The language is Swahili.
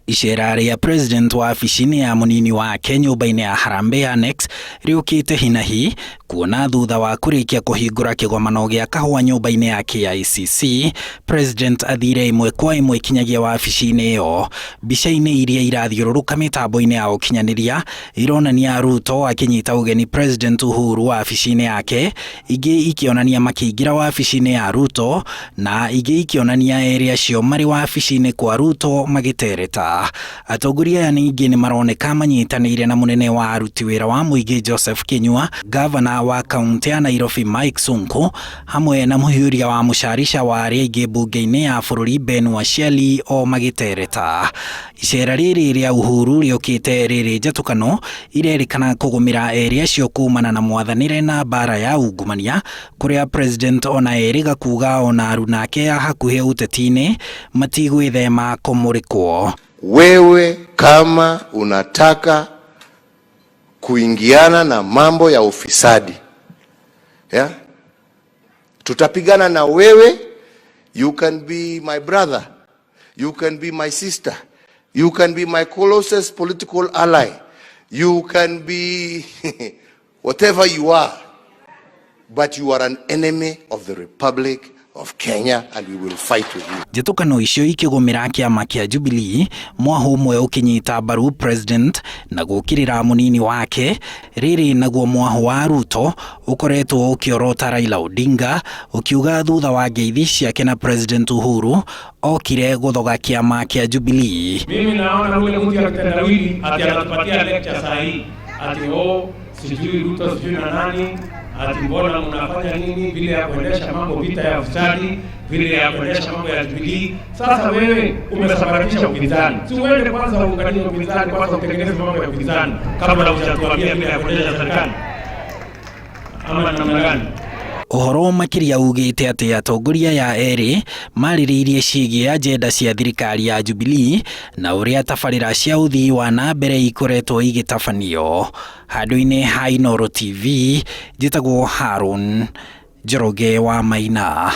Icera ria president wa afisini ya munini wake nyumba-ini ya Harambee Annex riukite hinahi kuona thutha wa kurikia kuhingura kigomano gia kahua nyumba-ini ya KICC, president athire imwe kwa imwe kinyagia wa afisini iyo. Bica-ini iria irathiururuka mitambo-ini ya ukinyaniria ironania Ruto akinyita ugeni president Uhuru wa afisini yake, ingi ikionania makiingira wa afisini ya Ruto na ingi ikionania eri acio mari wa afisini kwa Ruto magitereta. Atongoria ya ningi ni maroneka manyitanire na munene wa aruti wira wa muingi Joseph Kinyua, gavana wa kaunti ya Nairobi Mike Sonko, hamwe na muhiuria wa musharisha wa aria ingi bunge-ini ya bururi Ben Washiali o magitereta. Icera riri ria Uhuru riukite riri njatukano irerikana kugumira eri acio kumana na mwathanire na bara ya ungumania, kuria president ona eriga kuga ona arunake ya hakuhe utetini matigwithema kumurikwo. Wewe kama unataka kuingiana na mambo ya ufisadi, tutapigana na wewe. You can be my brother, you can be my sister, you can be my closest political ally, you can be whatever you are, but you are an enemy of the Republic of Kenya and we will fight with you. Njatukano icio ikigumira kiama kia Jubilee, mwahu umwe ukinyita mbaru president na gukirira munini wake, riri naguo mwahu wa Ruto ukoretwo ukiorota Raila Odinga, ukiuga thutha wa ngeithi ciake na president Uhuru okire guthoga kiama kia Jubilee. Mimi naona ule mtu akitendawili ati anatupatia lecture saa hii ati sijui Ruto sijui na nani, ati mbona mnafanya nini vile ya kuendesha mambo vita ya ufisadi, vile ya kuendesha mambo ya Jubilee. Sasa wewe umesababisha upinzani, si uende kwanza uunganishe upinzani, kwanza utengeneze mambo ya upinzani kabla hujatuambia vile ya kuendesha serikali ama namna gani? Uhoro makiria ugite ati atongoria ya eri maririirie ciigie agenda cia thirikari ya Jubilee na uria tabarira cia uthii wa na mbere ikoretwo igitabanio. Handu-ini ha Inooro TV, njitagwo Harun Njoroge wa Maina.